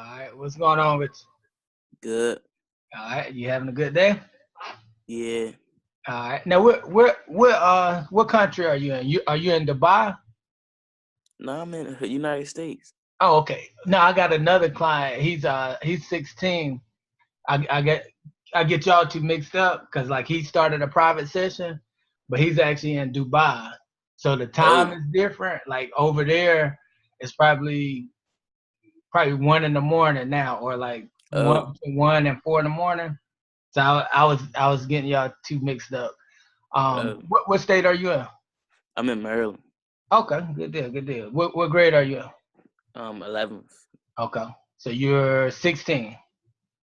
right, what's going on with you? Good. All right, you having a good day? Yeah. All right. Now, what country are you in? Are you in Dubai? No, I'm in the United States. Oh, okay. Now I got another client. He's 16. I get y'all two mixed up because like he started a private session, but he's actually in Dubai, so the time Oh. is different. Like over there, it's probably 1 in the morning now, or like Oh. between 1 and 4 in the morning. So I was getting y'all two mixed up. Oh. What state are you in? I'm in Maryland. Okay, good deal, good deal. What grade are you in? 11th. Okay, so you're 16.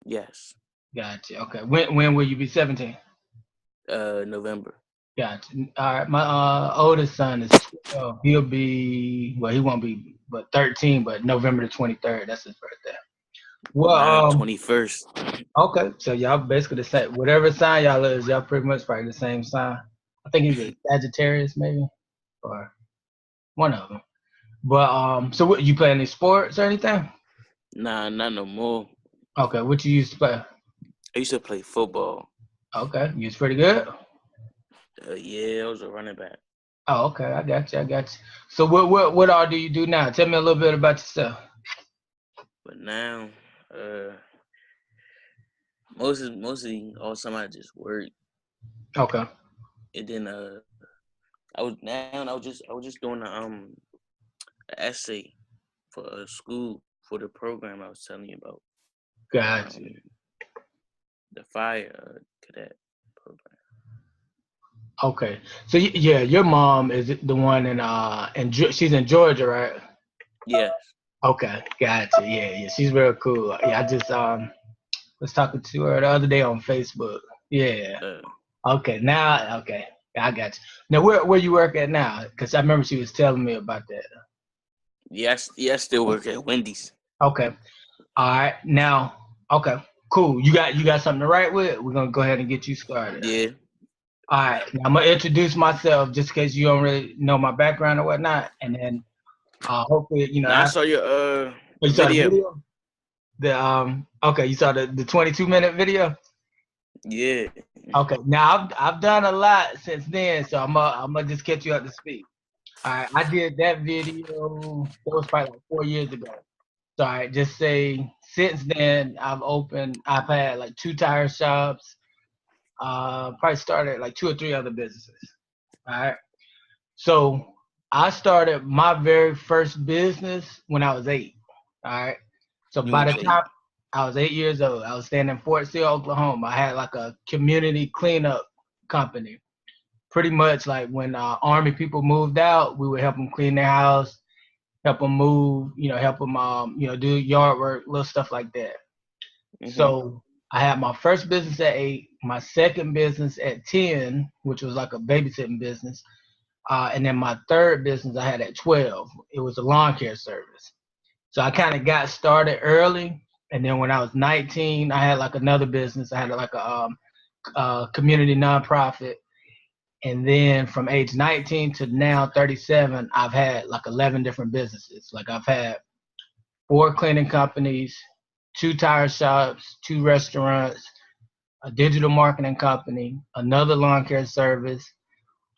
Yes. Gotcha. Okay, when will you be 17? November. Gotcha. All right, my oldest son is 12. He won't be but 13, but November the 23rd. That's his birthday. Well, Mine 21st. okay, so y'all basically the same. Whatever sign y'all is, y'all pretty much probably the same sign. I think he's a Sagittarius, maybe, or one of them. But so what, you play any sports or anything? Nah, not no more. Okay, what you used to play? I used to play football. Okay, you was pretty good. Yeah, I was a running back. Oh, okay, I got you, I got you. So what all do you do now? Tell me a little bit about yourself. But now, mostly all the time I just work. Okay. And then I was just doing an essay for a school for the program I was telling you about. Got you. The fire cadet program. Okay, so yeah, your mom is the one she's in Georgia, right? Yes. Okay, gotcha. Yeah, she's real cool. Yeah, I just was talking to her the other day on Facebook. Yeah. Okay, I got you. Now, where you work at now? Because I remember she was telling me about that. Yes, I still work at Wendy's. Okay. All right. Now, okay, cool. You got something to write with? We're gonna go ahead and get you started. Yeah. All right. Now I'm gonna introduce myself just in case you don't really know my background or whatnot, and then hopefully Now I saw your you saw the video. video. Okay, you saw the 22-minute video. Yeah. Okay. Now I've done a lot since then, so I'm gonna just catch you up to speed. All right. I did that video. That was probably like 4 years ago. So I just say since then I've had like 2 tire shops. Probably started like 2 or 3 other businesses. All right. So I started my very first business when I was 8. All right. So You by the was 8. time I was 8 years old, I was staying in Fort Sill, Oklahoma. I had like a community cleanup company. Pretty much like when Army people moved out, we would help them clean their house, help them move, help them, do yard work, little stuff like that. Mm-hmm. So I had my first business at 8, my second business at 10, which was like a babysitting business. And then my third business I had at 12. It was a lawn care service. So I kind of got started early. And then when I was 19, I had like another business. I had like a community nonprofit. And then from age 19 to now 37, I've had like 11 different businesses. Like I've had 4 cleaning companies, 2 tire shops, 2 restaurants, a digital marketing company, another lawn care service,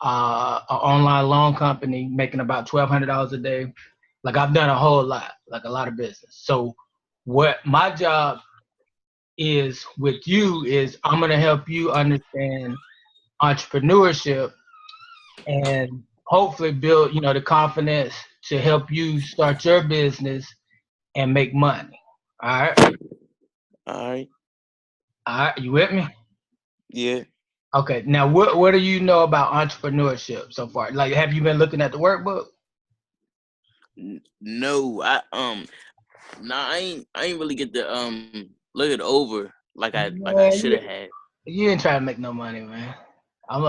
an online loan company making about $1,200 a day. Like I've done a whole lot, like a lot of business. So what my job is with you is I'm going to help you understand entrepreneurship and hopefully build, the confidence to help you start your business and make money. All right. All right. All right. You with me? Yeah. Okay. Now, what do you know about entrepreneurship so far? Like, have you been looking at the workbook? No, I ain't really get to look it over like I should have had. You ain't trying to make no money, man. I'm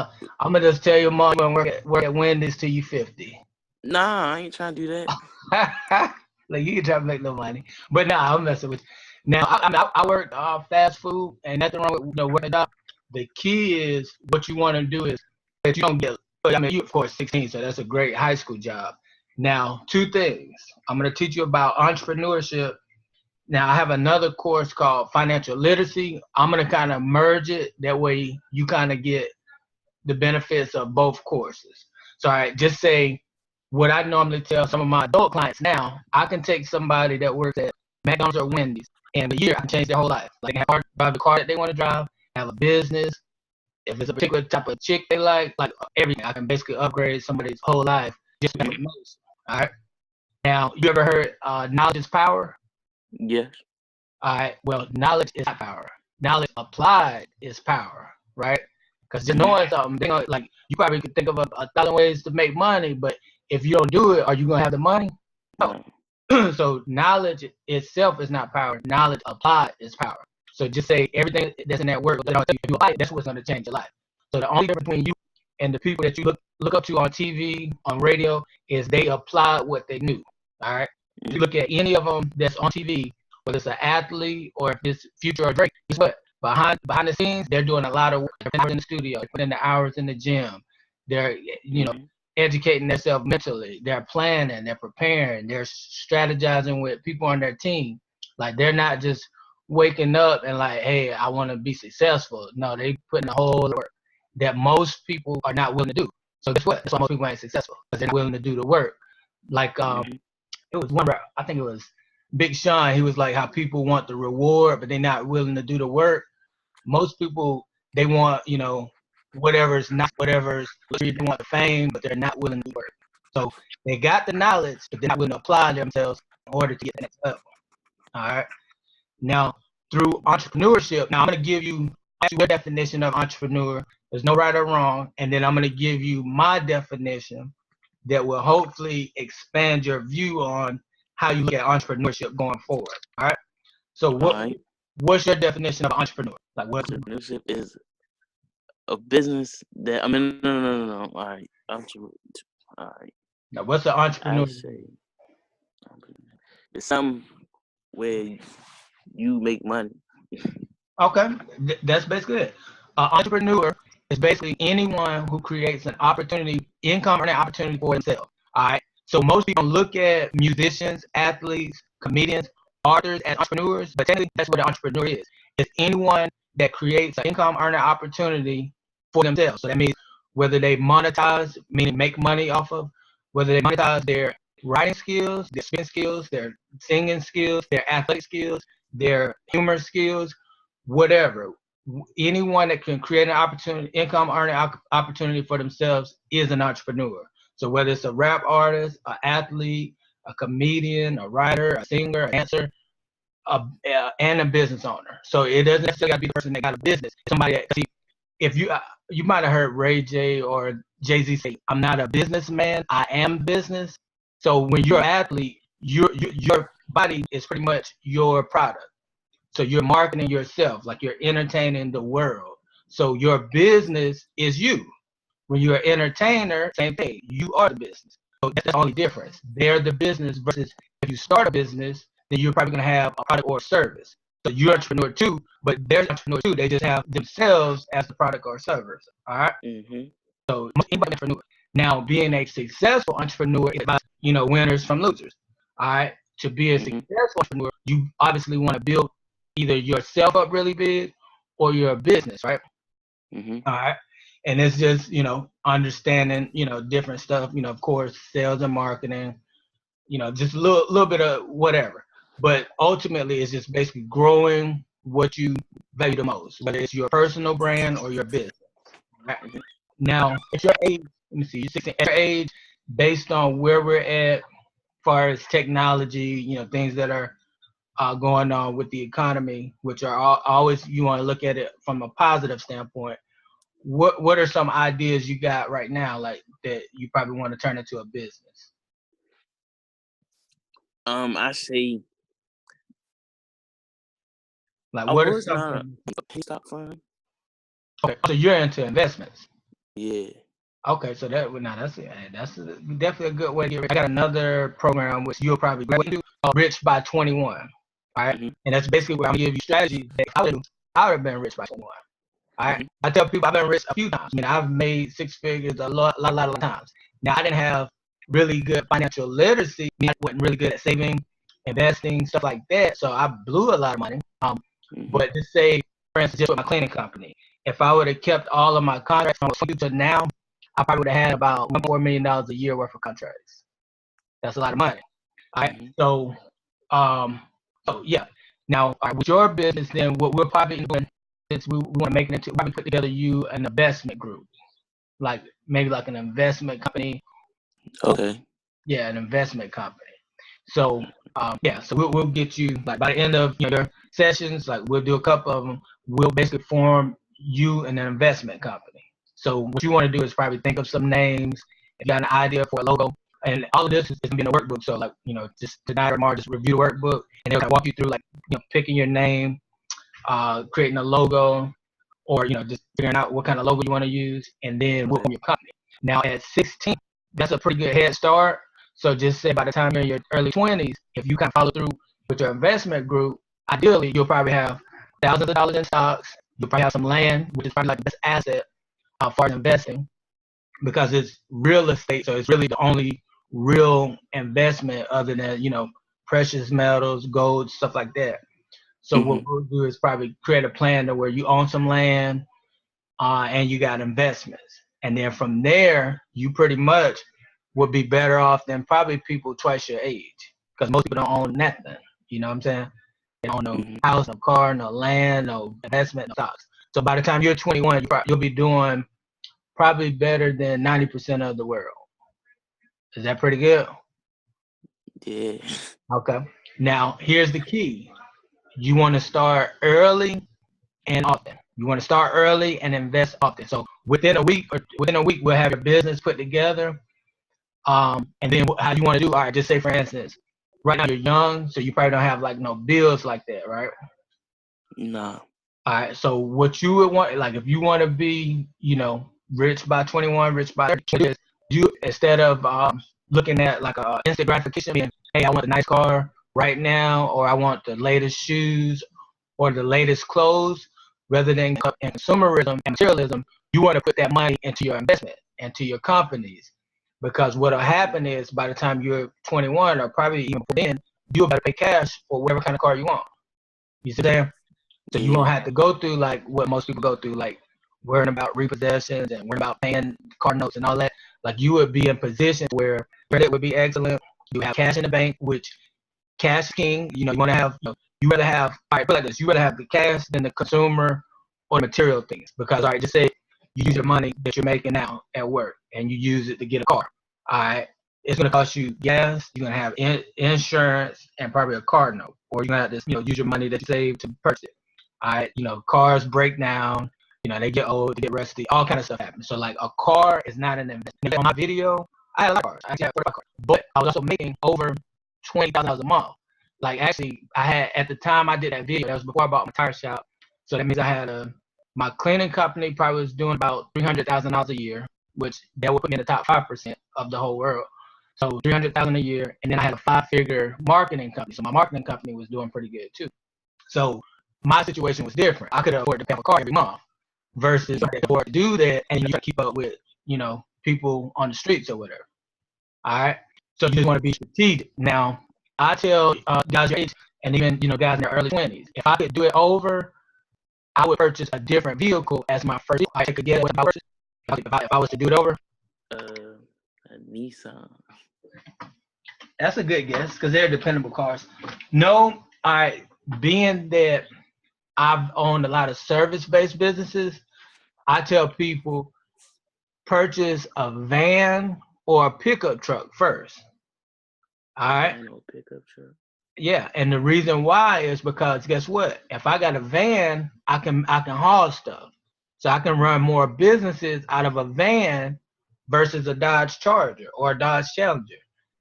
gonna just tell your mom and work at Wendy's till you 50. Nah, I ain't trying to do that. Like you can try to make no money, but nah, I'm messing with you. Now I work fast food, and nothing wrong with working out. The key is what you want to do is that you don't get. I mean, you of course 16, so that's a great high school job. Now, 2 things I'm gonna teach you about entrepreneurship Now I have another course called financial literacy. I'm gonna kind of merge it. That way you kind of get the benefits of both courses. So I just say what I normally tell some of my adult clients now, I can take somebody that works at McDonald's or Wendy's, and in a year I can change their whole life. Like they have drive the car that they want to drive, have a business. If it's a particular type of chick they like everything, I can basically upgrade somebody's whole life just with information. All right. Now, you ever heard knowledge is power? Yes. All right. Well, knowledge is not power. Knowledge applied is power, right? Because just knowing something, like you probably could think of a thousand ways to make money, but if you don't do it, are you gonna have the money? No. So knowledge itself is not power. Knowledge applied is power. So just say everything that's in that word, if you apply it, that's what's gonna change your life. So the only difference between you and the people that you look up to on TV, on radio, is they applied what they knew. All right. If you look at any of them that's on TV, whether it's an athlete or if it's Future or Drake, guess what? Behind the scenes, they're doing a lot of work. They're in the studio, they're putting the hours in the gym. They're educating themselves mentally. They're planning, they're preparing, they're strategizing with people on their team. Like they're not just waking up and like, hey, I want to be successful. No, they putting a whole work that most people are not willing to do. So guess what? That's why most people ain't successful, because they're not willing to do the work. Like it was one where I think it was Big Sean. He was like how people want the reward, but they're not willing to do the work. Most people, they want, whatever's not whatever's, they want the fame, but they're not willing to work. So they got the knowledge, but they're not willing to apply themselves in order to get the next level. All right. Now, through entrepreneurship, now I'm going to give you your definition of entrepreneur. There's no right or wrong. And then I'm going to give you my definition that will hopefully expand your view on how you look at entrepreneurship going forward. All right. So what's your definition of entrepreneur? Like what? Entrepreneurship is a business that no. All right. All right. Now what's an entrepreneur? It's something where you make money. Okay, that's basically it. Entrepreneur is basically anyone who creates an opportunity, income earning opportunity for themselves. All right. So most people look at musicians, athletes, comedians, authors as entrepreneurs, but technically that's what an entrepreneur is. It's anyone that creates an income earning opportunity for themselves. So that means whether they monetize, meaning make money off of, whether they monetize their writing skills, their spin skills, their singing skills, their athletic skills, their humor skills, whatever. Anyone that can create an opportunity, income earning opportunity for themselves is an entrepreneur. So whether it's a rap artist, an athlete, a comedian, a writer, a singer, a dancer, and a business owner. So it doesn't necessarily have to be the person that got a business. Somebody that, see, if you might have heard Ray J or Jay-Z say, "I'm not a businessman, I am business." So when you're an athlete, your body is pretty much your product. So you're marketing yourself, like you're entertaining the world. So your business is you. When you're an entertainer, same thing. You are the business. So that's the only difference. They're the business versus if you start a business, then you're probably going to have a product or a service. So you're an entrepreneur too, but they're an entrepreneur too. They just have themselves as the product or service. All right. So anybody entrepreneur. Now, being a successful entrepreneur is about, winners from losers. All right. To be a successful entrepreneur, you obviously want to build either yourself up really big or your business, right? All right. And it's just, understanding, different stuff, of course, sales and marketing, just a little bit of whatever. But ultimately, it's just basically growing what you value the most, whether it's your personal brand or your business. Right? Now, at your age, let me see, you're 16, at your age, based on where we're at, as far as technology, things that are going on with the economy, which are always, you want to look at it from a positive standpoint. What are some ideas you got right now, like that you probably want to turn into a business? I say, like, what are some a pay stock fund? Okay, so you're into investments. Yeah. Okay, so that's definitely a good way to get rich. I got another program which you'll probably do called Rich by 21. All right, and that's basically where I'm gonna give you strategies that I would have been rich by 21. All right, I tell people I've been rich a few times. I mean, I've made six figures a lot of times. Now, I didn't have really good financial literacy. I wasn't really good at saving investing, stuff like that. So I blew a lot of money. But just say, for instance, just with my cleaning company, if I would have kept all of my contracts from 22 to now, I probably would have had about $1.4 million a year worth of contracts. That's a lot of money. All right. So yeah. Now, with your business, then what we're probably doing is we want to make it into, probably put together you an investment group, like maybe like an investment company. Okay. Yeah, an investment company. So yeah, so we'll get you, like, by the end of your sessions, like we'll do a couple of them. We'll basically form you an investment company. So what you want to do is probably think of some names. If you got an idea for a logo, and all of this is going to be in a workbook. So like, just tonight or tomorrow, just review the workbook, and they'll walk you through, like, picking your name, creating a logo, or just figuring out what kind of logo you want to use, and then we'll form your company. Now at 16, that's a pretty good head start. So just say by the time you're in your early 20s, if you kind of follow through with your investment group, ideally you'll probably have thousands of dollars in stocks. You'll probably have some land, which is probably like the best asset for investing, because it's real estate. So it's really the only real investment other than precious metals, gold, stuff like that. So what we'll do is probably create a plan to where you own some land and you got investments, and then from there you pretty much would be better off than probably people twice your age, because most people don't own nothing. You know what I'm saying? They don't own no house, no car, no land, no investment, no stocks. So by the time you're 21, you'll be doing probably better than 90% of the world. Is that pretty good? Yeah. Okay. Now here's the key. You want to start early and often. You want to start early and invest often. So within a week, we'll have your business put together. And then how you want to do? All right, just say for instance, right now you're young, so you probably don't have like no bills like that, right? Nah. All right. So what you would want, like if you want to be, rich by 21, rich by 30, you, instead of looking at like a instant gratification, being, hey, I want a nice car right now, or I want the latest shoes or the latest clothes, rather than in consumerism and materialism, you want to put that money into your investment, into your companies. Because what will happen is by the time you're 21, or probably even then, you'll better pay cash for whatever kind of car you want. You see that? So you won't have to go through like what most people go through, like worrying about repossessions and worrying about paying car notes and all that. Like you would be in position where credit would be excellent. You have cash in the bank, which cash king. You want to have. You rather have. All right, put it like this: you rather have the cash than the consumer or material things. Because all right, just say you use your money that you're making now at work and you use it to get a car. All right, it's going to cost you gas. You're going to have insurance and probably a car note, or you're going to have to use your money that you save to purchase it. All right, cars break down. They get old, they get rusty, all kind of stuff happens. So like a car is not an investment. On my video, I had a lot of cars. I actually had 45 cars, but I was also making over $20,000 a month. Like actually, I had, at the time I did that video, that was before I bought my tire shop. So that means I had my cleaning company probably was doing about $300,000 a year, which that would put me in the top 5% of the whole world. So $300,000 a year, and then I had a 5-figure marketing company. So my marketing company was doing pretty good too. So my situation was different. I could afford to pay for a car every month, versus I could afford to do that and you got to keep up with people on the streets or whatever. All right. So you just want to be strategic. Now I tell guys your age, and even guys in their early 20s, if I could do it over, I would purchase a different vehicle as my first. I could get it if I was to do it over. A Nissan. That's a good guess because they're dependable cars. No, being that I've owned a lot of service-based businesses, I tell people purchase a van or a pickup truck first. All right. Van or pickup truck. Yeah, and the reason why is because guess what? If I got a van, I can haul stuff, so I can run more businesses out of a van versus a Dodge Charger or a Dodge Challenger.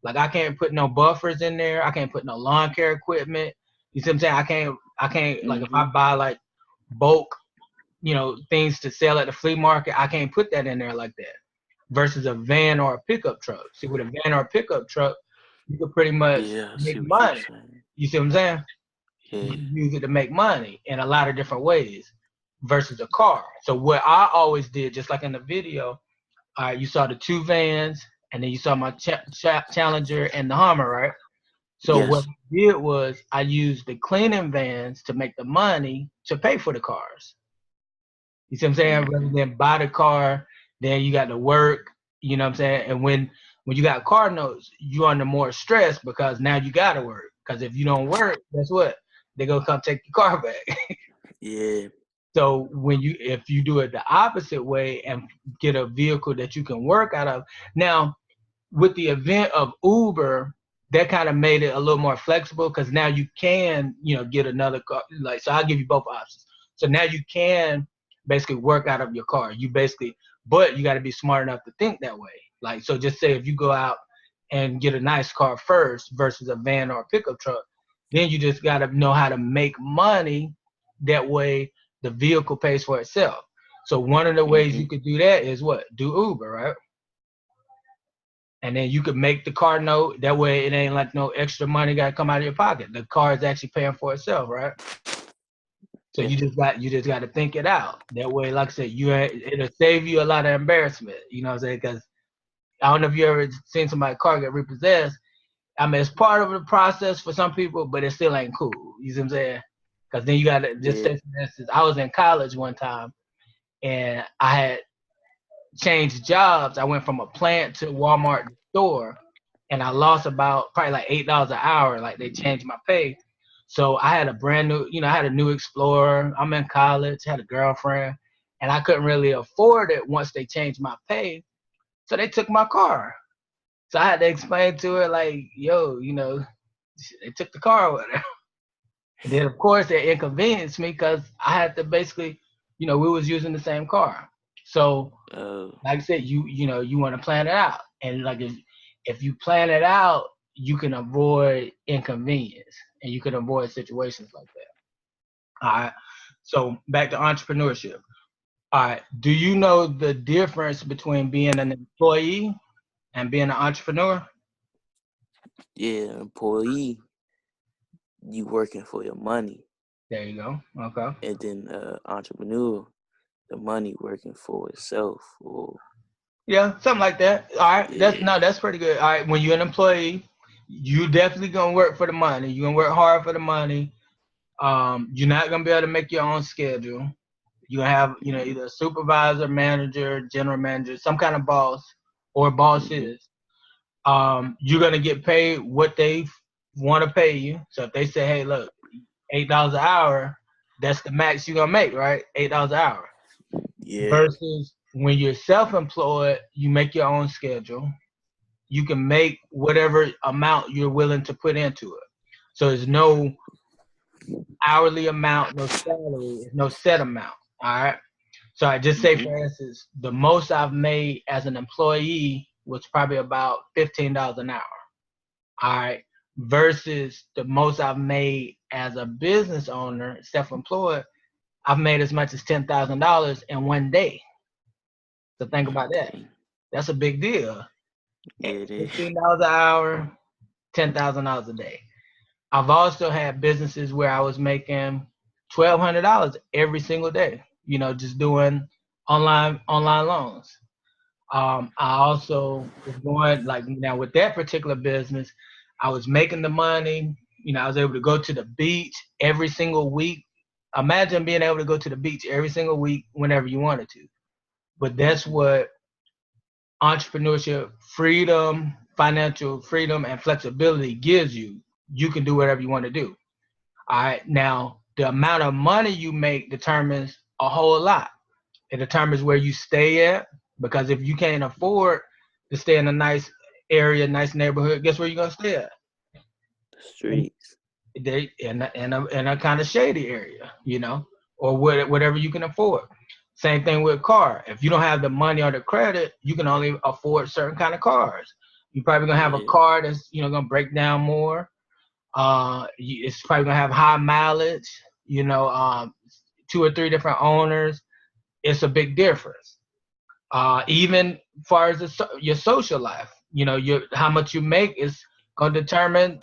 Like I can't put no buffers in there. I can't put no lawn care equipment. You see what I'm saying? I can't like if I buy like bulk, things to sell at the flea market, I can't put that in there like that. Versus a van or a pickup truck. See, with a van or a pickup truck, you could pretty much make money. You see what I'm saying? Yeah. You can use it to make money in a lot of different ways versus a car. So what I always did, just like in the video, you saw the 2 vans, and then you saw my Challenger and the Hummer, right? So what Yes. I did was I used the cleaning vans to make the money to pay for the cars. You see what I'm saying? Rather Mm-hmm. than buy the car, then you got to work, you know what I'm saying? And when you got car notes, you under more stress because now you got to work. Because if you don't work, guess what? They're going to come take your car back. Yeah. So if you do it the opposite way and get a vehicle that you can work out of. Now, with the event of Uber, that kind of made it a little more flexible because now you can, get another car. Like, so I'll give you both options. So now you can basically work out of your car. But you got to be smart enough to think that way. Like, so just say if you go out and get a nice car first versus a van or a pickup truck, then you just got to know how to make money. That way the vehicle pays for itself. So one of the ways Mm-hmm. you could do that is what? Do Uber, right? And then you could make the car note. That way it ain't like no extra money got to come out of your pocket. The car is actually paying for itself, right? So Yeah. you just got to think it out. That way, like I said, it'll save you a lot of embarrassment. You know what I'm saying? Because I don't know if you ever seen somebody's car get repossessed. I mean, it's part of the process for some people, but it still ain't cool. You see what I'm saying? Because then you got to just Yeah. say, for instance, I was in college one time and I had changed jobs. I went from a plant to Walmart store, and I lost about probably like $8 an hour. Like they changed my pay, so I had a brand new, I had a new Explorer. I'm in college, had a girlfriend, and I couldn't really afford it once they changed my pay. So they took my car. So I had to explain to her like, yo, they took the car with her. And then of course it inconvenienced me because I had to basically, we was using the same car. So Uh, like I said, you want to plan it out, and like if you plan it out, you can avoid inconvenience and you can avoid situations like that. All right. So back to entrepreneurship. All right. Do you know the difference between being an employee and being an entrepreneur? yeah. Employee, you working for your money, There you go. Okay. and then entrepreneur, the money working for itself. Or Yeah, something like that. All right. yeah. That's pretty good. All right. When you're an employee, you definitely gonna work for the money. You're gonna work hard for the money. You're not gonna be able to make your own schedule. You have, Mm-hmm. either a supervisor, manager, general manager, some kind of boss or Mm-hmm. bosses. You're gonna get paid what they want to pay you. So if they say, hey, look, $8 an hour, that's the max you're gonna make, right? $8 an hour. Yeah. Versus when you're self-employed, you make your own schedule. You can make whatever amount you're willing to put into it. So there's no hourly amount, no salary, no set amount. All right. So I just say, Mm-hmm. for instance, the most I've made as an employee was probably about $15 an hour. All right. Versus the most I've made as a business owner, self-employed, I've made as much as $10,000 in one day. So think about that. Okay. That's a big deal. Yeah, it is. $15 an hour, $10,000 a day. I've also had businesses where I was making $1,200 every single day. Just doing online loans. I also was going like now with that particular business, I was making the money. I was able to go to the beach every single week. Imagine being able to go to the beach every single week whenever you wanted to. But that's Mm-hmm. what entrepreneurship, freedom, financial freedom, and flexibility gives you. You can do whatever you want to do. All right. Now, the amount of money you make determines a whole lot. It determines where you stay at, because if you can't afford to stay in a nice area, nice neighborhood, guess where you're gonna stay at? The In streets. in a kind of shady area, or whatever you can afford. Same thing with car. If you don't have the money or the credit, you can only afford certain kind of cars. You're probably gonna have a Yeah. car that's gonna break down more. It's probably gonna have high mileage. Two or three different owners. It's a big difference. Even as far as your social life, your how much you make is gonna determine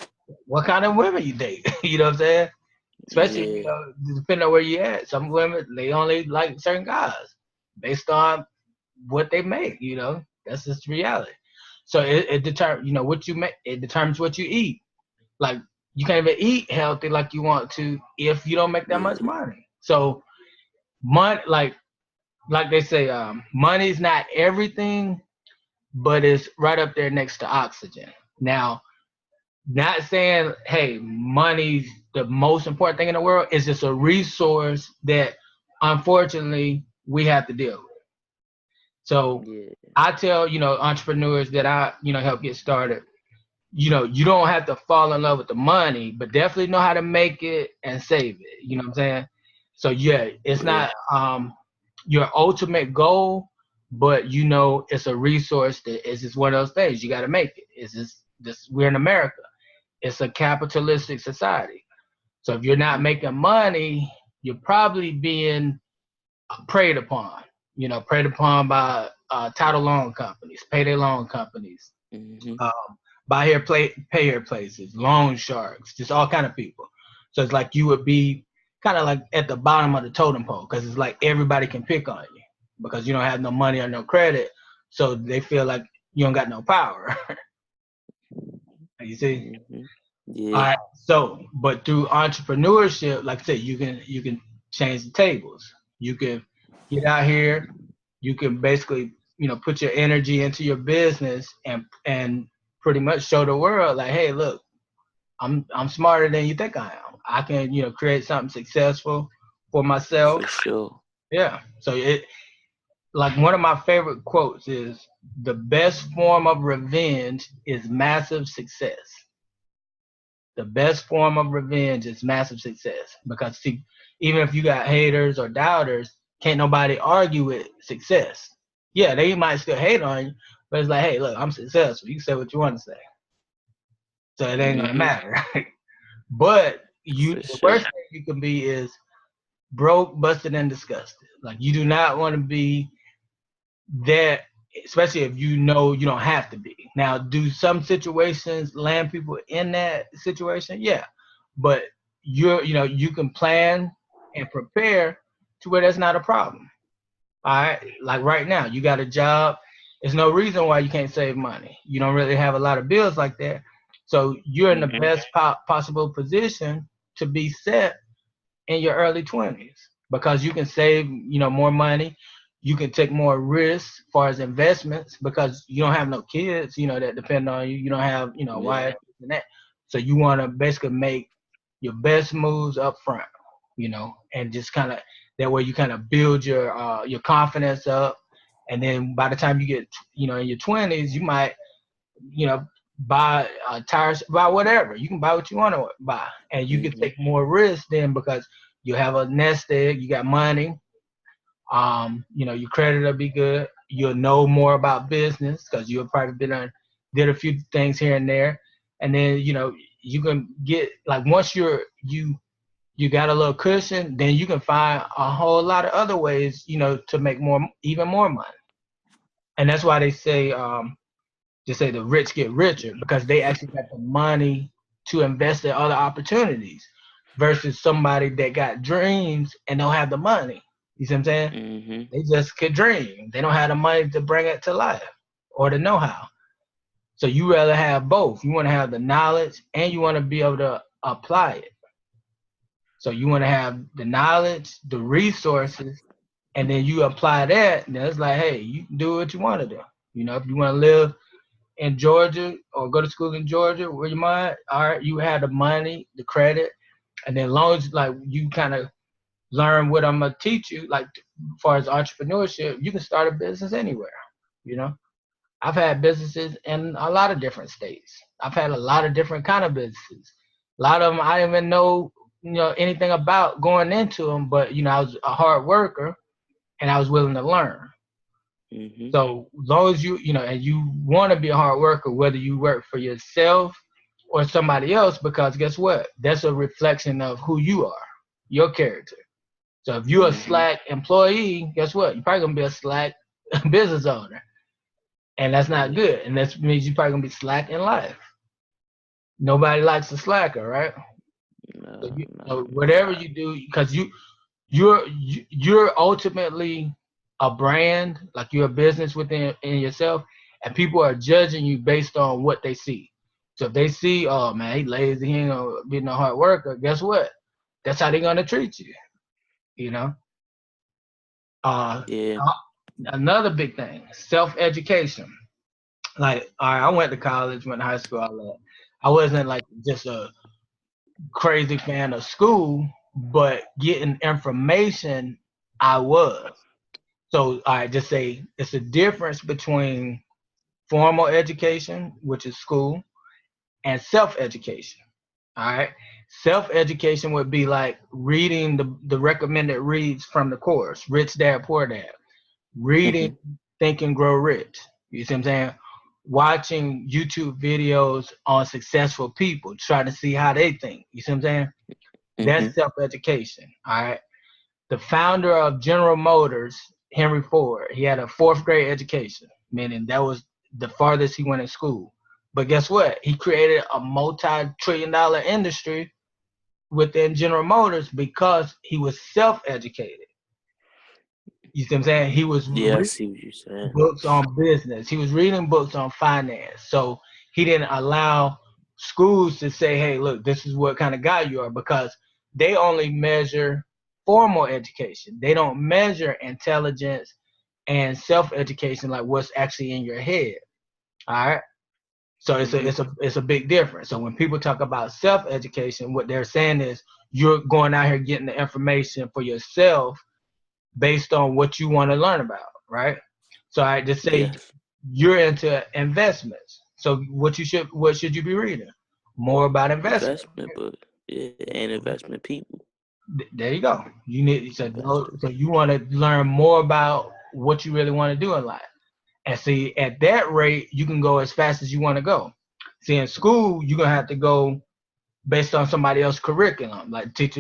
what kind of women you date. You know what I'm saying? Especially Yeah. depending on where you at. Some women they only like certain guys based on what they make. That's just reality. So it determines what you make. It determines what you eat. Like you can't even eat healthy like you want to if you don't make that much Yeah. money. So money, like they say, money's not everything, but it's right up there next to oxygen. Now, not saying, hey, money's the most important thing in the world. It's just a resource that unfortunately we have to deal with. So Yeah. I tell, entrepreneurs that I, help get started, you don't have to fall in love with the money, but definitely know how to make it and save it. You know what I'm saying? So yeah, it's Yeah. not your ultimate goal, but it's a resource that is just one of those things. You got to make it. It's just this we're in America. It's a capitalistic society. So if you're not making money, you're probably being preyed upon. Preyed upon by title loan companies, payday loan companies, Mm-hmm. um, pay here places, loan sharks, just all kind of people. So it's like you would be kind of like at the bottom of the totem pole because it's like everybody can pick on you because you don't have no money or no credit. So they feel like you don't got no power. You see? Mm-hmm. All Yeah. right. So, but through entrepreneurship, like I said, you can change the tables. You can get out here. You can basically, put your energy into your business and pretty much show the world like, hey, look, I'm smarter than you think I am. I can, create something successful for myself. For sure. Yeah. So it like one of my favorite quotes is the best form of revenge is massive success. The best form of revenge is massive success because see, even if you got haters or doubters, can't nobody argue with success. Yeah, they might still hate on you, but it's like, hey, look, I'm successful. You can say what you want to say, so it ain't gonna Mm-hmm. matter. But For the sure. worst thing you can be is broke, busted, and disgusted. Like you do not want to be that, especially if you know you don't have to be. Now, do some situations land people in that situation? Yeah, but you can plan and prepare to where that's not a problem. All right, like right now, you got a job. There's no reason why you can't save money. You don't really have a lot of bills like that, so you're in the Mm-hmm. best possible position to be set in your early 20s because you can save, more money. You can take more risks as far as investments because you don't have no kids, that depend on you. You don't have, Yeah. wife and that. So you want to basically make your best moves up front, and just kind of that way you kind of build your confidence up. And then by the time you get, in your 20s, you might, you know, buy tires, buy whatever. You can buy what you want to buy, and you can Mm-hmm. take more risk then because you have a nest egg, you got money. Your credit will be good. You'll know more about business because you'll probably did a few things here and there, and then you can get like once you got a little cushion, then you can find a whole lot of other ways, to make even more money. And that's why they say just say the rich get richer because they actually got the money to invest in other opportunities versus somebody that got dreams and don't have the money. You see what I'm saying? Mm-hmm. They just could dream. They don't have the money to bring it to life or the know-how. So you rather have both. You want to have the knowledge and you want to be able to apply it. So you want to have the knowledge, the resources, and then you apply that. And then it's like, hey, you can do what you want to do. If you want to live in Georgia or go to school in Georgia, where you might, all right, you have the money, the credit, and then as long as like you kind of learn what I'm gonna teach you, like as far as entrepreneurship, you can start a business anywhere. You know, I've had businesses in a lot of different states. I've had a lot of different kind of businesses. A lot of them I didn't even know, anything about going into them, but I was a hard worker and I was willing to learn. Mm-hmm. So as long as and you want to be a hard worker, whether you work for yourself or somebody else, because guess what? That's a reflection of who you are, your character. So if you're a Mm-hmm. slack employee, guess what? You're probably gonna be a slack business owner, and that's not Yeah. good. And that means you're probably gonna be slack in life. Nobody likes a slacker, right? So No, no, whatever nah. you do, because you're ultimately a brand, like you're a business within in yourself, and people are judging you based on what they see. So if they see, oh man, he lazy, he ain't gonna be no hard worker, guess what? That's how they're gonna treat you, you know? Uh, Yeah. Another big thing, self-education. Like, all right, I went to college, went to high school, all that. I wasn't like just a crazy fan of school, but getting information, I was. So I just say it's a difference between formal education, which is school, and self-education. All right. Self-education would be like reading the recommended reads from the course, Rich Dad, Poor Dad, reading Mhm. Think and Grow Rich. You see what I'm saying? Watching YouTube videos on successful people, trying to see how they think. You see what I'm saying? That's Mhm. self-education. All right. The founder of General Motors, Henry Ford, he had a fourth grade education, meaning that was the farthest he went in school. But guess what? He created a multi-trillion-dollar industry within General Motors because he was self-educated. You see what I'm saying? He was Yeah, I reading see what you're saying. books on business. He was reading books on finance. So he didn't allow schools to say, hey, look, this is what kind of guy you are, because they only measure formal education. They don't measure intelligence and self-education, like what's actually in your head. All right. So Mhm. it's a big difference. So when people talk about self-education, what they're saying is you're going out here getting the information for yourself based on what you want to learn about, right? So I just say Yes. you're into investments. So what should you be reading? More about investment. Investment, but yeah, and investment people. There you go. You need Investment. so you want to learn more about what you really want to do in life. And see, at that rate, you can go as fast as you want to go. See, in school, you're gonna have to go based on somebody else's curriculum, like teach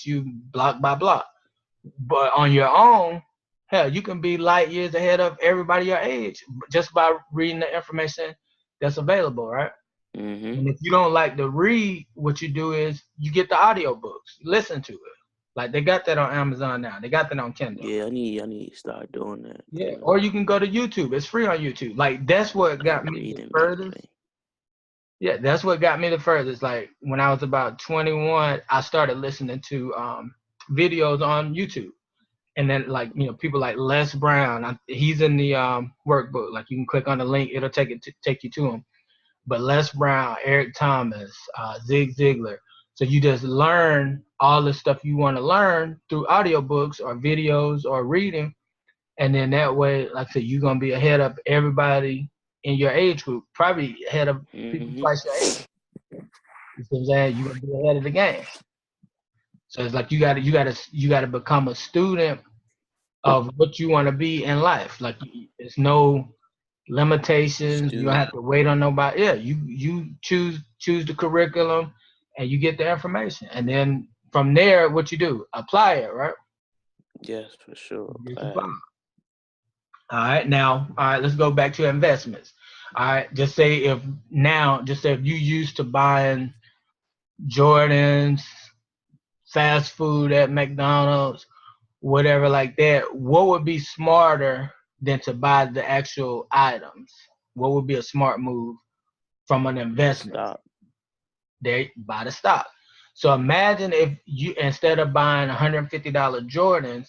you block by block. But on your own, hell, you can be light years ahead of everybody your age just by reading the information that's available, right? Mhm. And if you don't like to read, what you do is you get the audio books, listen to it. Like they got that on Amazon now. They got that on Kindle. Yeah, I need to start doing that. Yeah. 'Cause Or you can go to YouTube. It's free on YouTube. Like that's what that got me the reading big furthest. thing. Yeah, that's what got me the furthest. Like when I was about 21, I started listening to videos on YouTube. And then like people like Les Brown, he's in the workbook. Like you can click on the link, it'll take you to him. But Les Brown, Eric Thomas, Zig Ziglar. So you just learn all the stuff you want to learn through audiobooks or videos or reading, and then that way, like I said, you're gonna be ahead of everybody in your age group, probably ahead of people Mhm. twice your age. You see what I'm saying? You're gonna be ahead of the game. So it's like you gotta become a student of what you want to be in life. Like there's no limitations. You don't Student. have to wait on nobody. Yeah, you choose the curriculum, and you get the information, and then from there, what you do, apply it, right? Yes, for sure. You just Apply apply. it. All right, now, all right, let's go back to investments. All right, just say if you used to buying Jordans, fast food at McDonald's, whatever like that, what would be smarter than to buy the actual items? What would be a smart move from an investment? Stop. They buy the stock. So imagine if you, instead of buying $150 Jordans,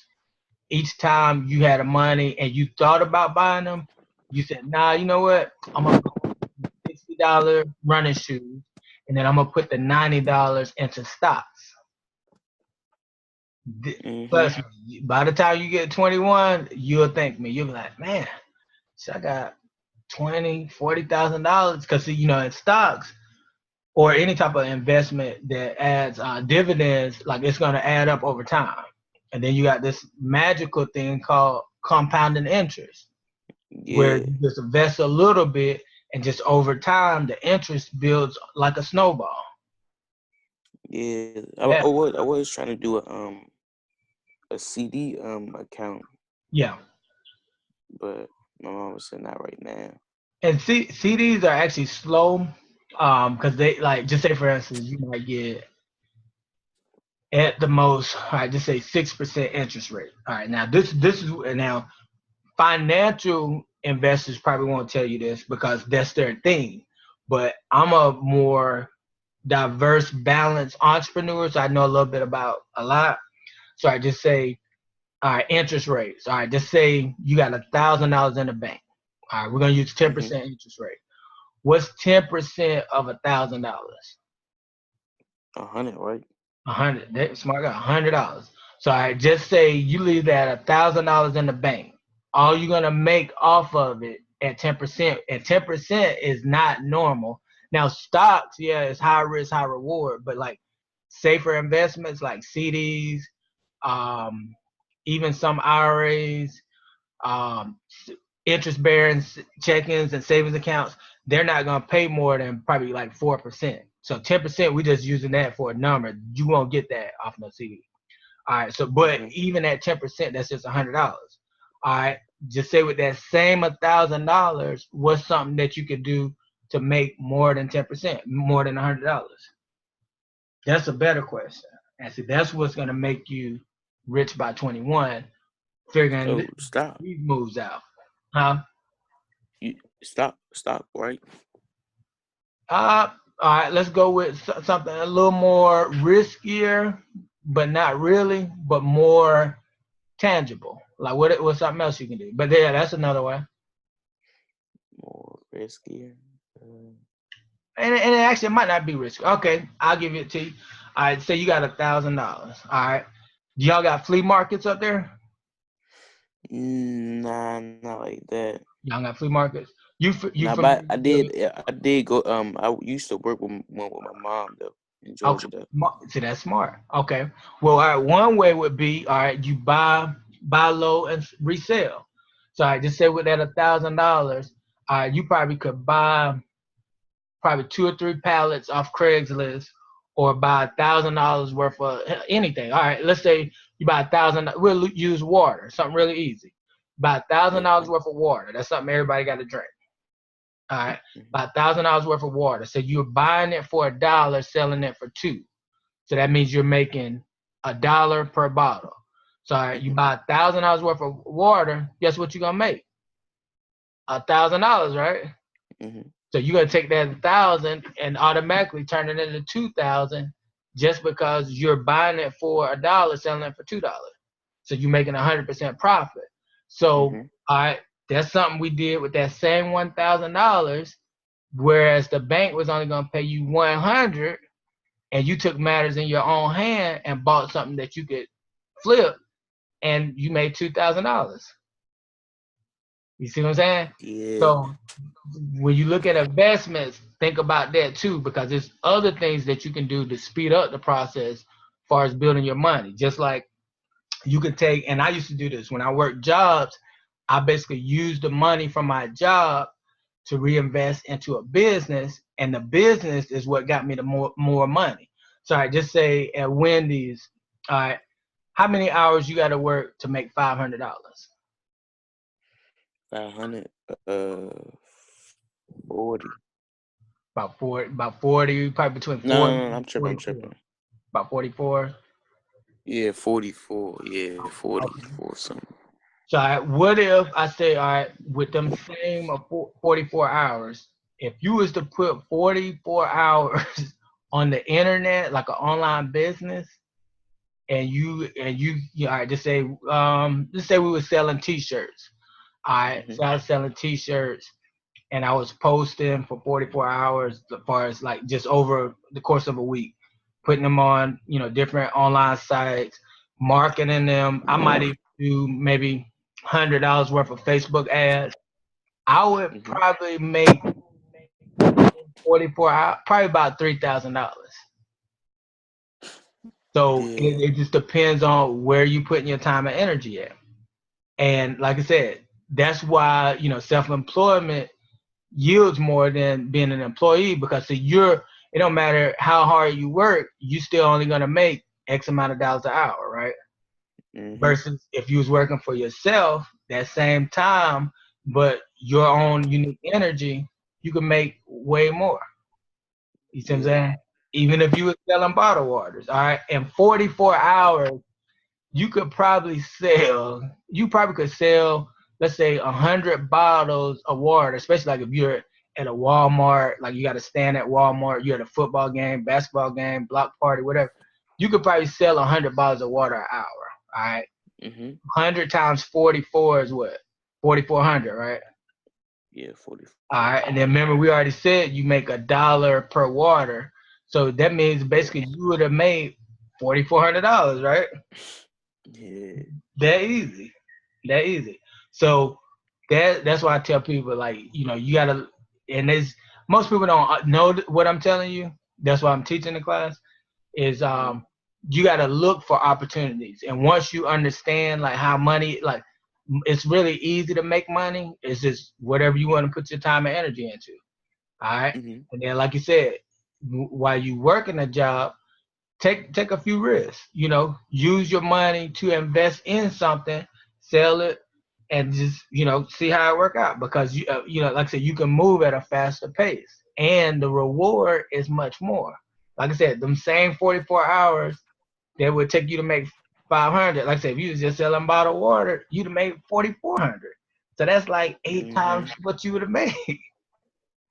each time you had the money and you thought about buying them, you said, nah, you know what? I'm gonna buy $60 running shoes, and then I'm gonna put the $90 into stocks. Mhm. Plus, by the time you get 21, you'll thank me. You'll be like, man, so I got 20, $40,000 because in stocks or any type of investment that adds dividends, like it's going to add up over time. And then you got this magical thing called compounding interest, where Yeah. you just invest a little bit and just over time the interest builds like a snowball. Yeah. Yeah, I was trying to do a CD account, yeah. but my mom was saying not right now. And CDs are actually slow, because they like just say for instance you might get at the most, all right, just say 6% interest rate. All right, now this is now financial investors probably won't tell you this because that's their thing. but I'm a more diverse, balanced entrepreneur, so I know a little bit about a lot. So I just say, all right, interest rates. All right, just say you got $1,000 in the bank. All right, we're gonna use 10% interest rate. What's 10% of $1,000? 100, right? 100. That smart guy. $100. So I just say you leave that $1,000 in the bank. All you're gonna make off of it at 10%, and 10% is not normal. Now stocks, yeah, it's high risk, high reward, but like safer investments like CDs, um, even some IRAs, um, interest bearing check-ins and savings accounts, they're not going to pay more than probably like 4%. So 10%, we just using that for a number. You won't get that off no CD. All right. So, but even at 10%, that's just $100. All right. Just say with that same $1,000, what's something that you could do to make more than 10%, more than $100? That's a better question. And see, that's what's going to make you rich by 21. Figuring So stop. these moves out. Huh? You stop, right? All right, let's go with something a little more riskier, but not really, but more tangible. Like what's something else you can do? But yeah, that's another way. More riskier. And it actually might not be risky. Okay, I'll give it to you. All right, say you got $1,000. All right, do y'all got flea markets up there? Nah, not like that. Y'all got flea markets. You Nah, familiar but with? I did go. I used to work with one with my mom though in Okay, Georgia though. see that's smart. Okay, well, all right. One way would be, all right, you buy low and resell. So I just say with that $1,000, you probably could buy probably 2 or 3 pallets off Craigslist, or buy $1,000 worth of anything. All right, let's say you buy 1,000. We'll use water, something really easy. Buy $1,000 worth of water. That's something everybody got to drink. All right, buy $1,000 worth of water. So you're buying it for $1, selling it for 2. So that means you're making $1 per bottle. So all right, you buy $1,000 worth of water. Guess what you're gonna make? $1,000, right? So you're gonna take that 1,000 and automatically turn it into 2,000, just because you're buying it for $1, selling it for $2. So you're making 100% profit. So all right, that's something we did with that same $1,000, whereas the bank was only gonna pay you 100, and you took matters in your own hand and bought something that you could flip, and you made $2,000. You see what I'm saying? Yeah. So when you look at investments, think about that too, because there's other things that you can do to speed up the process as far as building your money. Just like you could take, and I used to do this when I worked jobs, I basically used the money from my job to reinvest into a business, and the business is what got me the more money. So I just say at Wendy's, all right, how many hours you got to work to make $500? 500. 40. About 40, probably between 40 No, I'm and tripping. 44. About 44. Yeah, 44. Yeah, Okay. 44 something. So what if I say, all right, with them same 44 hours, if you was to put 44 hours on the internet, like an online business, and all right, just say we were selling t-shirts. All right, so I was selling t-shirts, and I was posting for 44 hours as far as like just over the course of a week, putting them on, different online sites, marketing them. I might even do maybe $100 worth of Facebook ads. I would probably make 44 hours, probably about $3,000. So Yeah. it just depends on where you putting your time and energy at. And like I said, that's why, self-employment yields more than being an employee, because it don't matter how hard you work, you still only gonna make X amount of dollars an hour, right? Versus if you was working for yourself that same time, but your own unique energy, you can make way more. You see what I'm saying? Even if you were selling bottled waters, all right, in 44 hours, you probably could sell, let's say 100 bottles of water, especially like if you're at a Walmart, like you got to stand at Walmart, you at a football game, basketball game, block party, whatever, you could probably sell 100 bottles of water an hour. All right. 100 times 44 is what? 4,400, right? Yeah, 40. All right. And then remember, we already said you make $1 per water. So that means basically you would have made $4,400, right? Yeah. That easy. That easy. So that's why I tell people, like, you know, you gotta, and there's most people don't know what I'm telling you. That's why I'm teaching the class is you gotta look for opportunities. And once you understand like how money, like it's really easy to make money. It's just whatever you want to put your time and energy into. All right. And then like you said, while you working a job, take a few risks. You know, use your money to invest in something, sell it, and just, you know, see how it work out. Because you know, like I said, you can move at a faster pace, and the reward is much more. Like I said, them same 44 hours that would take you to make 500. Like I said, if you was just selling bottled water, you'd have made 4,400. So that's like 8 times what you would have made.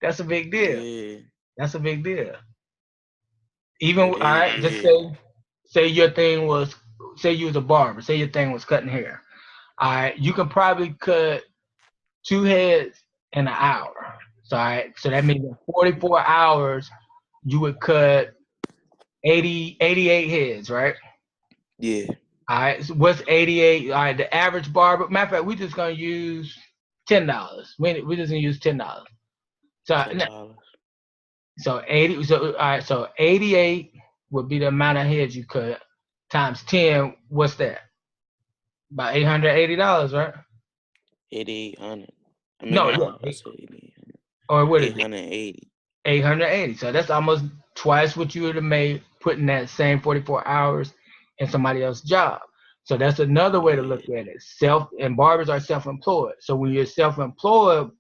That's a big deal. Yeah. That's a big deal. Even It all right, is, just yeah. say your thing was, say you was a barber, say your thing was cutting hair. All right, you can probably cut 2 heads in an hour. So all right, so that means in 44 hours you would cut 88 heads, right? Yeah. All right, so what's 88? All right, the average barber. Matter of fact, we just gonna use $10. We just gonna use $10. So $10. so 80. So all right, so 88 would be the amount of heads you cut times 10. What's that? About $880, right? 8,800. I mean, No, no, I yeah, said 8,800. or what is it? 880. 880. So that's almost twice what you would have made putting that same 44 hours in somebody else's job. So that's another way to look Yeah. at it. And barbers are self-employed. So when you're self-employed,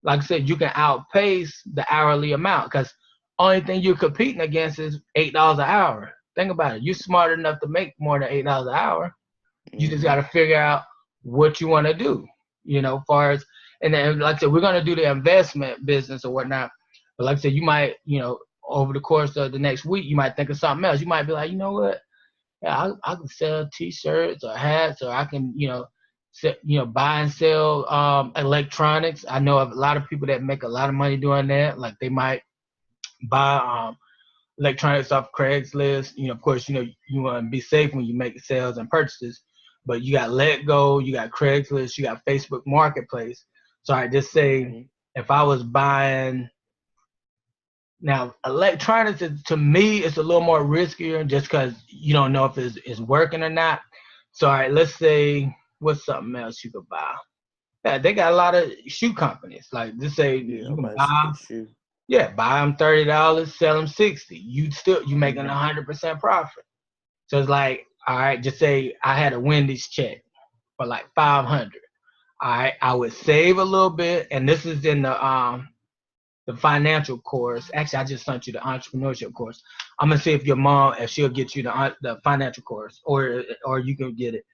like I said, you can outpace the hourly amount because only thing you're competing against is $8 an hour. Think about it. You're smart enough to make more than $8 an hour. You just got to figure out what you want to do, you know, far as, and then like I said, we're going to do the investment business or whatnot. But like I said, you might, you know, over the course of the next week, you might think of something else. You might be like, you know what? Yeah, I can sell T-shirts or hats, or I can, you know, buy and sell electronics. I know of a lot of people that make a lot of money doing that. Like they might buy electronics off Craigslist. You know, of course, you know, you want to be safe when you make sales and purchases, but you got Let Go, you got Craigslist, you got Facebook Marketplace. So I just say if I was buying now electronics, to me, it's a little more riskier just because you don't know if it's working or not. So all right, let's say what's something else you could buy. Yeah, they got a lot of shoe companies. Like just say Yeah, you I'm can about to say buy. shoe. Yeah, buy them $30, sell them 60. You making 100% profit. So it's like, all right, just say I had a Wendy's check for like 500. All right, I would save a little bit, and this is in the financial course. Actually, I just sent you the entrepreneurship course. I'm gonna see if your mom, if she'll get you the financial course, or you can get it.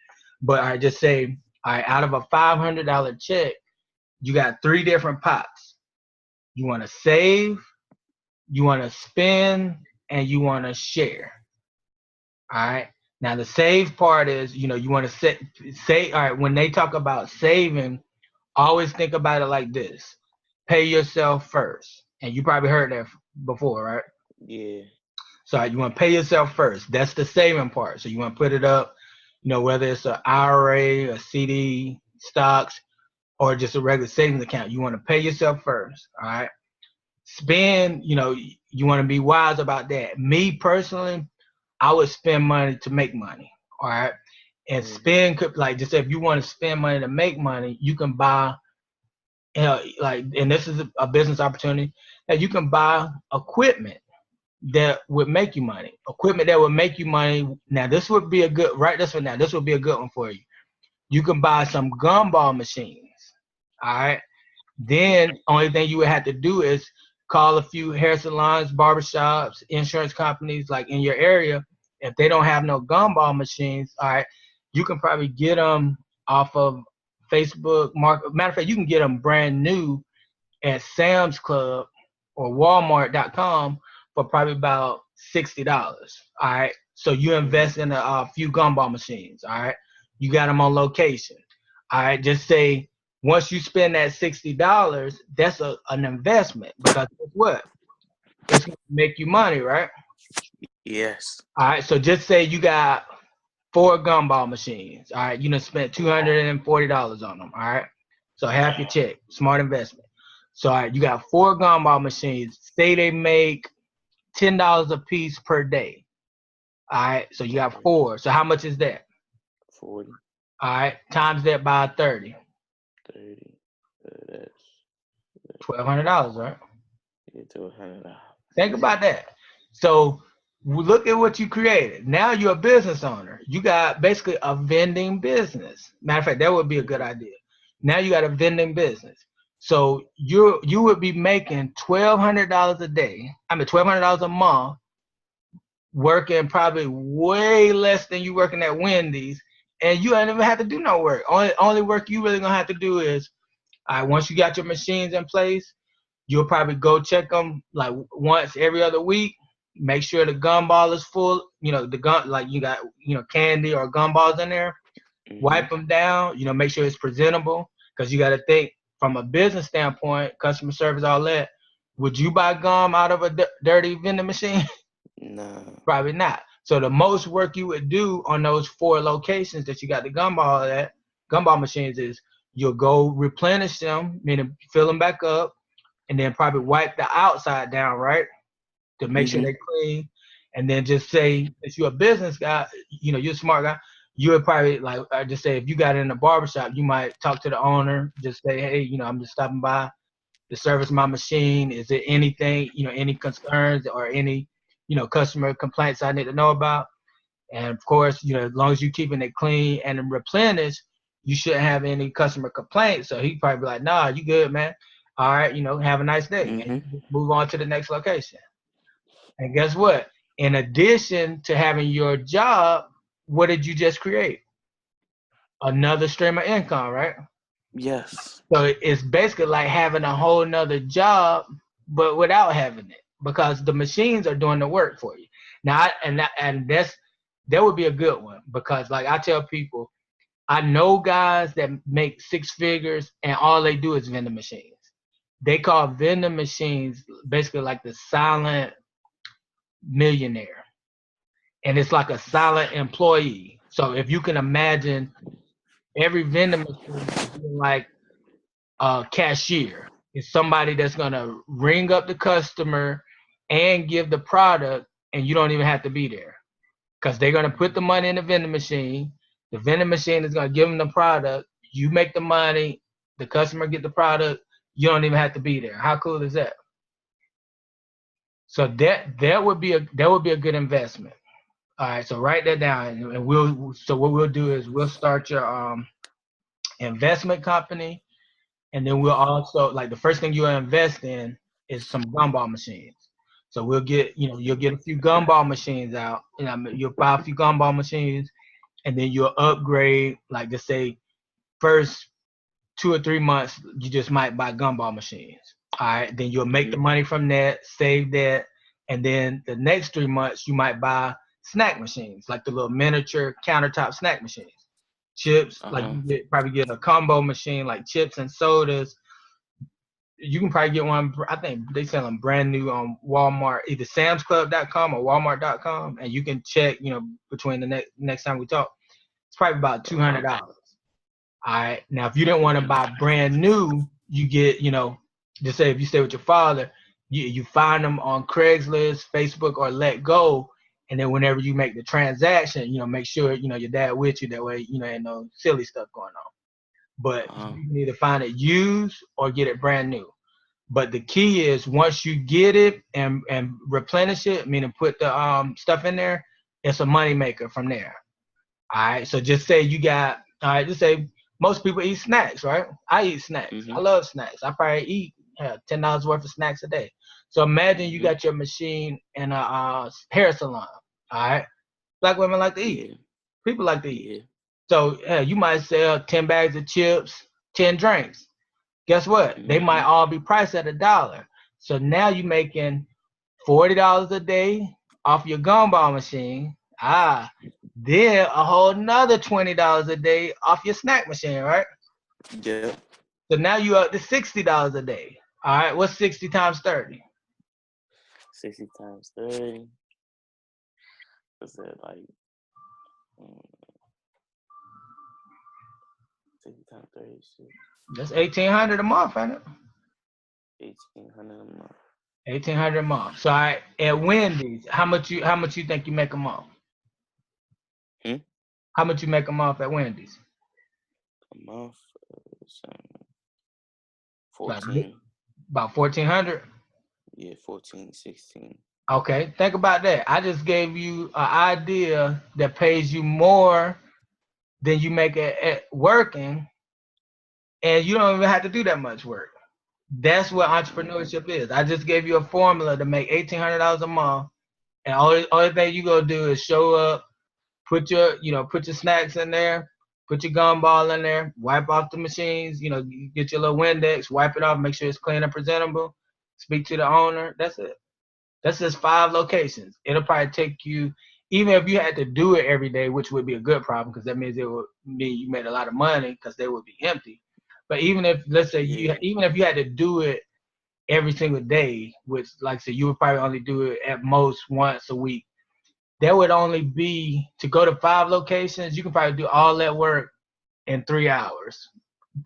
But I just say, all right, out of a $500 check, you got 3 different pots. You want to save, you want to spend, and you want to share. All right. Now the save part is, you know, you want to say, all right, when they talk about saving, always think about it like this. Pay yourself first. And you probably heard that before, right? Yeah. So you want to pay yourself first. That's the saving part. So you want to put it up, you know, whether it's an IRA, a CD, stocks, or just a regular savings account. You want to pay yourself first. All right. Spend, you know, you want to be wise about that. Me personally, I would spend money to make money. All right. And spend, like just if you want to spend money to make money, you can buy, you know, like, and this is a business opportunity that you can buy equipment that would make you money. Equipment that would make you money. Now, this would be a good, right? This would be a good one for you. You can buy some gumball machines. All right. Then only thing you would have to do is call a few hair salons, barbershops, insurance companies like in your area. If they don't have no gumball machines, all right, you can probably get them off of Facebook. Matter of fact, you can get them brand new at Sam's Club or Walmart.com for probably about $60. All right. So you invest in a few gumball machines. All right. You got them on location. All right. Just say once you spend that $60, that's an investment because guess what? It's going to make you money, right? Yes. All right. So just say you got 4 gumball machines. All right. You done spent $240 on them. All right. So half your check. Smart investment. So all right, you got 4 gumball machines. Say they make $10 a piece per day. All right. So you got 4. So how much is that? 40. All right. Times that by 30. 30. That's $1,200, right? get to $100. Think about that. So look at what you created. Now you're a business owner. You got basically a vending business. Matter of fact, that would be a good idea. Now you got a vending business. So you would be making $1,200 a day. I mean $1,200 a month, working probably way less than you working at Wendy's, and you don't even have to do no work. Only work you really gonna have to do is, all right, once you got your machines in place, you'll probably go check them like once every other week. Make sure the gumball is full. You know, the gun, like you got, candy or gumballs in there. Wipe them down. Make sure it's presentable because you got to think from a business standpoint, customer service, all that. Would you buy gum out of a dirty vending machine? No. Probably not. So the most work you would do on those 4 locations that you got the gumball machines is you'll go replenish them, meaning fill them back up, and then probably wipe the outside down, right, to make sure they're clean. And then just say, if you're a business guy, you're a smart guy, you would probably just say if you got it in a barbershop, you might talk to the owner, just say, hey, I'm just stopping by to service my machine. Is there anything, any concerns or any, customer complaints I need to know about? And of course, as long as you're keeping it clean and replenished, you shouldn't have any customer complaints. So he'd probably be like, nah, you good, man. All right, have a nice day. And move on to the next location. And guess what? In addition to having your job, what did you just create? Another stream of income, right? Yes. So it's basically like having a whole nother job, but without having it, because the machines are doing the work for you. Now, that would be a good one, because like I tell people, I know guys that make 6 figures and all they do is vending machines. They call vending machines basically like the silent millionaire, and it's like a silent employee. So if you can imagine, every vending machine being like a cashier. It's somebody that's gonna ring up the customer and give the product, and you don't even have to be there, because they're gonna put the money in the vending machine. The vending machine is gonna give them the product. You make the money. The customer get the product. You don't even have to be there. How cool is that? So that would be a good investment. All right, so write that down, and what we'll do is we'll start your investment company, and then we'll also, like, the first thing you'll invest in is some gumball machines. So we'll get, you'll get a few gumball machines out, you'll buy a few gumball machines, and then you'll upgrade, like, just say first 2 or 3 months, you just might buy gumball machines. All right, then you'll make the money from that, save that, and then the next 3 months you might buy snack machines, like the little miniature countertop snack machines. Chips, like you probably get a combo machine, like chips and sodas. You can probably get one. I think they sell them brand new on Walmart, either SamsClub.com or Walmart.com, and you can check. Between the next time we talk, it's probably about $200. All right. Now, if you didn't want to buy brand new, you get, just say if you stay with your father, you find them on Craigslist, Facebook, or Let Go, and then whenever you make the transaction, make sure your dad with you. That way, ain't no silly stuff going on. But you can either find it used or get it brand new. But the key is, once you get it and replenish it, meaning put the stuff in there, it's a money maker from there. All right. So just say you got, all right, just say most people eat snacks, right? I eat snacks. I love snacks. I probably eat $10 worth of snacks a day. So imagine you got your machine in a hair salon. All right. Black women like to eat. People like to eat. So you might sell 10 bags of chips, 10 drinks. Guess what? They might Mm-hmm. all be priced at $1. So now you're making $40 a day off your gumball machine. Then a whole nother $20 a day off your snack machine, right? Yeah. So now you up to $60 a day. All right, what's 60 times 30? 60 times 30. What's that like? mm, 60 times 30 shit. That's 1,800 a month, ain't it? 1,800 a month. 1,800 a month. So at Wendy's, how much you think you make a month? Hmm? How much you make a month at Wendy's? A month. So Like 14. about 1,400. Yeah, 14, 16. Okay, think about that. I just gave you an idea that pays you more than you make at working, and you don't even have to do that much work. That's what entrepreneurship is. I just gave you a formula to make $1,800 a month, and only thing you gonna do is show up, put your snacks in there, put your gumball in there, wipe off the machines, you get your little Windex, wipe it off, make sure it's clean and presentable, speak to the owner. That's it. That's just 5 locations. It'll probably take you, even if you had to do it every day, which would be a good problem because that means it would mean you made a lot of money because they would be empty. But even if, let's say, Yeah. even if you had to do it every single day, which, like I said, you would probably only do it at most once a week, that would only be to go to 5 locations. You can probably do all that work in 3 hours.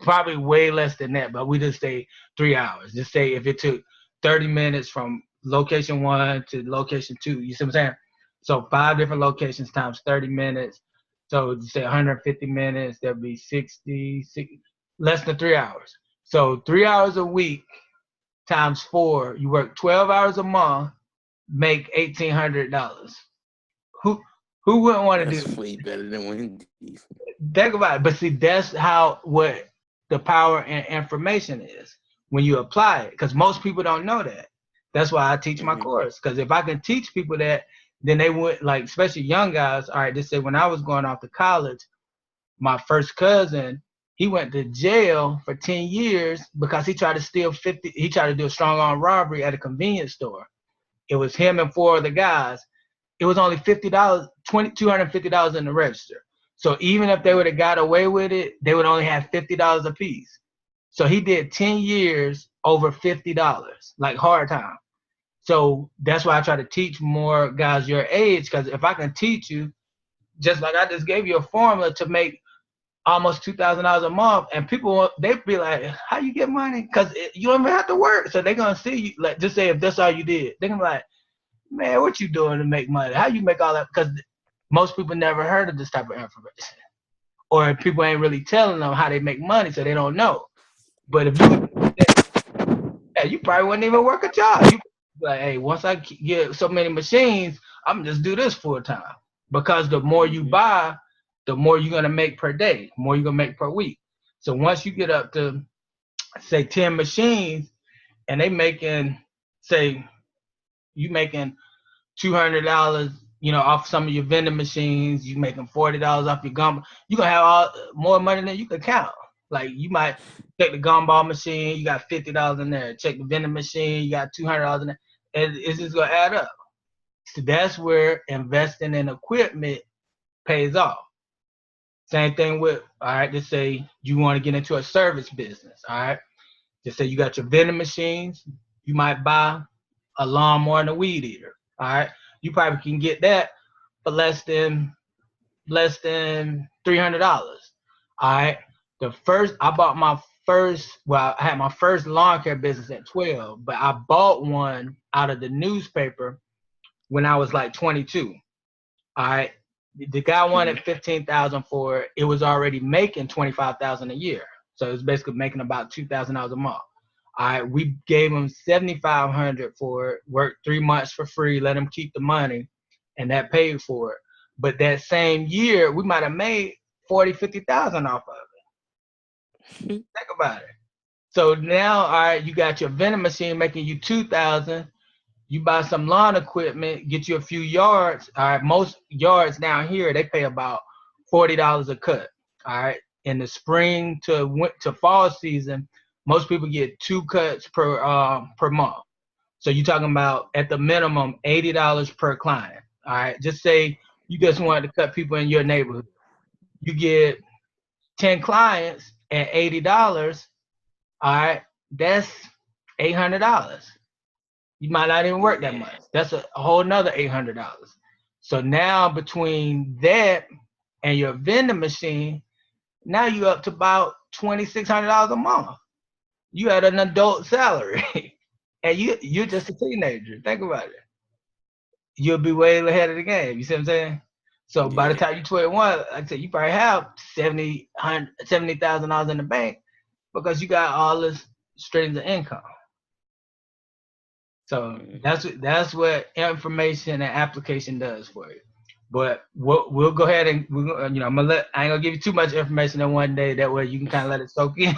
Probably way less than that, but we just say 3 hours. Just say if it took 30 minutes from location 1 to location 2, you see what I'm saying? So 5 different locations times 30 minutes. So you say 150 minutes, that'd be 60, less than 3 hours. So 3 hours a week times 4, you work 12 hours a month, make $1,800. Who who wouldn't want to do That's that? way better than Wendy's. Think about it. But see, that's what the power in information is when you apply it. Because most people don't know that. That's why I teach my Mm-hmm. course. Because if I can teach people that, then they would, like, especially young guys. All right, they say when I was going off to college, my first cousin, he went to jail for 10 years because he tried to steal 50. He tried to do a strong arm robbery at a convenience store. It was him and 4 other guys. It was only $50, $250 in the register. So even if they would have got away with it, they would only have $50 a piece. So he did 10 years over $50, like hard time. So that's why I try to teach more guys your age, because if I can teach you, just like I just gave you a formula to make almost $2,000 a month, and people, they'd be like, how you get money? Because you don't even have to work. So they're going to see you, like, just say if that's all you did, they're going to be like, man, what you doing to make money? How you make all that? Because most people never heard of this type of information, or people ain't really telling them how they make money, so they don't know. But if you would, yeah, you probably wouldn't even work a job. You like, hey, once I get so many machines, I'm just do this full time. Because the more you Mm-hmm. buy, the more you're gonna make per day, the more you're gonna make per week. So once you get up to say 10 machines, and they making, say you making $200, off some of your vending machines. You making $40 off your gum. You gonna have more money than you can count. Like you might take the gumball machine, you got $50 in there. Check the vending machine, you got $200 in there. And it's just gonna add up. So that's where investing in equipment pays off. Same thing with, all right, just say you want to get into a service business. All right, just say you got your vending machines. You might buy a lawnmower and a weed eater. All right, you probably can get that for less than $300. All right, I bought my first. Well, I had my first lawn care business at 12, but I bought one out of the newspaper when I was like 22. All right, the guy Mm-hmm. wanted 15,000 for it. It was already making 25,000 a year, so it was basically making about $2,000 a month. All right, we gave him 7,500 for it. Worked 3 months for free. Let him keep the money, and that paid for it. But that same year, we might have made 40, 50,000 off of it. Think about it. So now, all right, you got your vending machine making you 2,000. You buy some lawn equipment, get you a few yards. All right, most yards down here they pay about $40 a cut. All right, in the spring to fall season, most people get 2 cuts per month. So you're talking about at the minimum $80 per client. All right. Just say you just wanted to cut people in your neighborhood. You get 10 clients at $80. All right. That's $800. You might not even work that Yeah. much. That's a whole nother $800. So now between that and your vending machine, now you're up to about $2,600 a month. You had an adult salary, and you're just a teenager. Think about it. You'll be way ahead of the game. You see what I'm saying? So by the Yeah. time you're 21, like I said, you probably have $70,000 in the bank because you got all this streams of income. So that's what information and application does for you. But we'll go ahead and I ain't gonna give you too much information in one day. That way you can kind of let it soak in.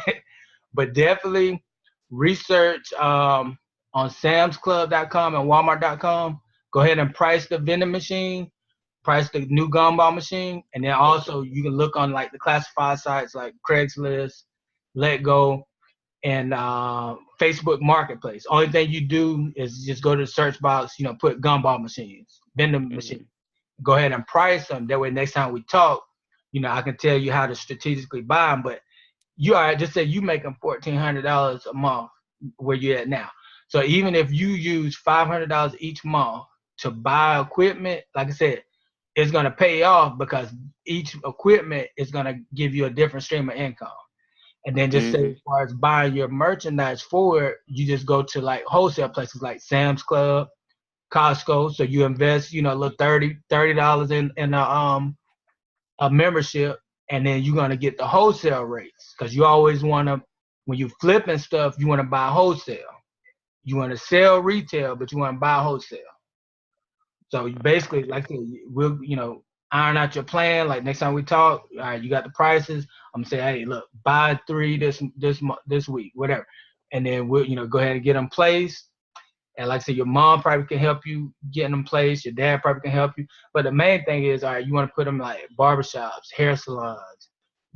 But definitely research on samsclub.com and walmart.com. Go ahead and price the vending machine, price the new gumball machine, and then also you can look on like the classified sites like Craigslist, Let Go, and Facebook Marketplace. Only thing you do is just go to the search box, put gumball machines, vending machine. Go ahead and price them. That way, next time we talk, I can tell you how to strategically buy them. But you are just say you making $1,400 a month where you're at now. So even if you use $500 each month to buy equipment, like I said, it's gonna pay off because each equipment is gonna give you a different stream of income. And then just say as far as buying your merchandise for it, you just go to like wholesale places like Sam's Club, Costco. So you invest, a little $30 in a membership, and then you're gonna get the wholesale rates because you always wanna, when you flipping stuff, you wanna buy wholesale. You wanna sell retail, but you wanna buy wholesale. So you basically, like I said, we'll iron out your plan. Like next time we talk, all right, you got the prices. I'm gonna say, hey, look, buy 3 this week, whatever, and then we'll go ahead and get them placed. And like I said, your mom probably can help you get them placed. Your dad probably can help you. But the main thing is, all right, you want to put them like barbershops, hair salons,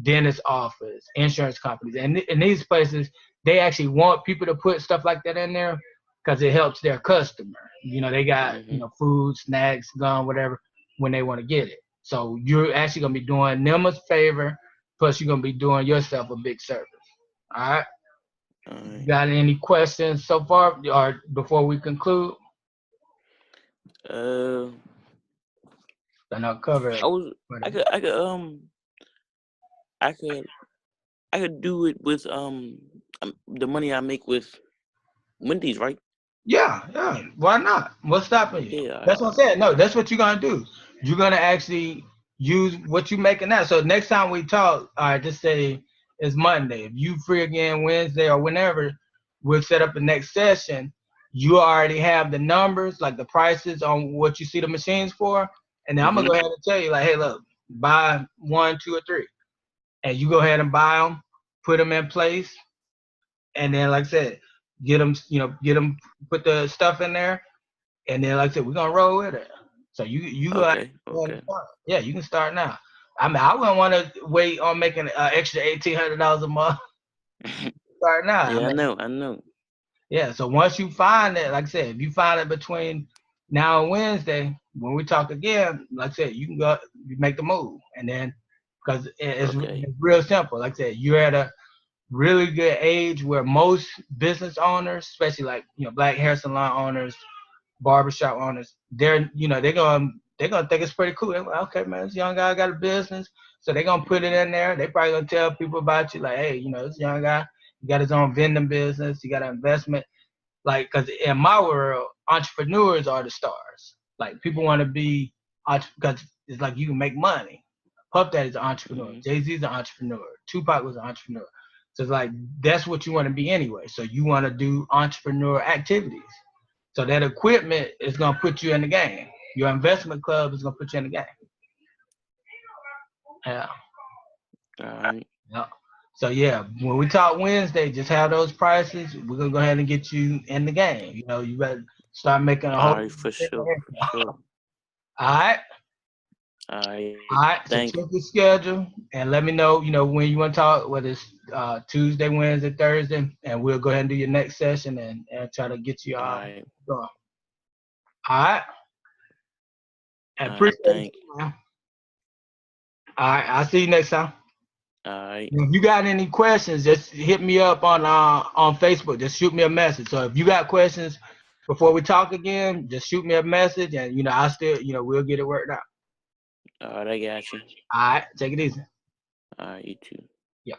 dentist office, insurance companies. And in these places, they actually want people to put stuff like that in there because it helps their customer. They got, food, snacks, gum, whatever, when they want to get it. So you're actually going to be doing them a favor, plus you're going to be doing yourself a big service. All right? Got any questions so far, or before we conclude? I I'll cover it. I could do it with the money I make with Wendy's, right? Yeah. Why not? What's stopping you? Yeah. That's what I'm saying. No, that's what you're gonna do. You're gonna actually use what you're making now. So next time we talk, all right, just say it's Monday. If you free again Wednesday or whenever, we'll set up the next session. You already have the numbers, like the prices on what you see the machines for, and then I'm gonna go ahead and tell you, like, hey, look, buy 1, 2, or 3, and you go ahead and buy them, put them in place, and then, like I said, get them, put the stuff in there, and then, like I said, we're gonna roll with it. So you go ahead and start. Yeah, you can start now. I mean, I wouldn't want to wait on making an extra $1,800 a month. Start now. Yeah, I know. Yeah, so once you find it, like I said, if you find it between now and Wednesday, when we talk again, like I said, you can go, you make the move, and then because it's real simple. Like I said, you're at a really good age where most business owners, especially like black hair salon owners, barbershop owners, they're gonna think it's pretty cool. They're like, okay, man, this young guy got a business, so they're gonna put it in there. They probably gonna tell people about you, like, hey, this young guy, he got his own vending business, he got an investment. Like, because in my world, entrepreneurs are the stars. Like, people want to be, because it's like you can make money. Puff Daddy's an entrepreneur. Jay-Z's an entrepreneur. Tupac was an entrepreneur. So it's like, that's what you want to be anyway. So you want to do entrepreneur activities. So that equipment is going to put you in the game. Your investment club is going to put you in the game. Yeah. All right. Yeah. So yeah, when we talk Wednesday, just have those prices. We're gonna go ahead and get you in the game. You better start making a whole. All right, for sure. All right. All right. All right, so Thank you. check your schedule and let me know, when you want to talk, whether it's Tuesday, Wednesday, Thursday, and we'll go ahead and do your next session and try to get you All right. going. All right, I All right. appreciate it, Thank you. man. All right, I'll see you next time. All right. If you got any questions, just hit me up on Facebook. Just shoot me a message. So if you got questions before we talk again, just shoot me a message, and I still, we'll get it worked out. All right. I got you. All right, take it easy. All right. You too. Yeah.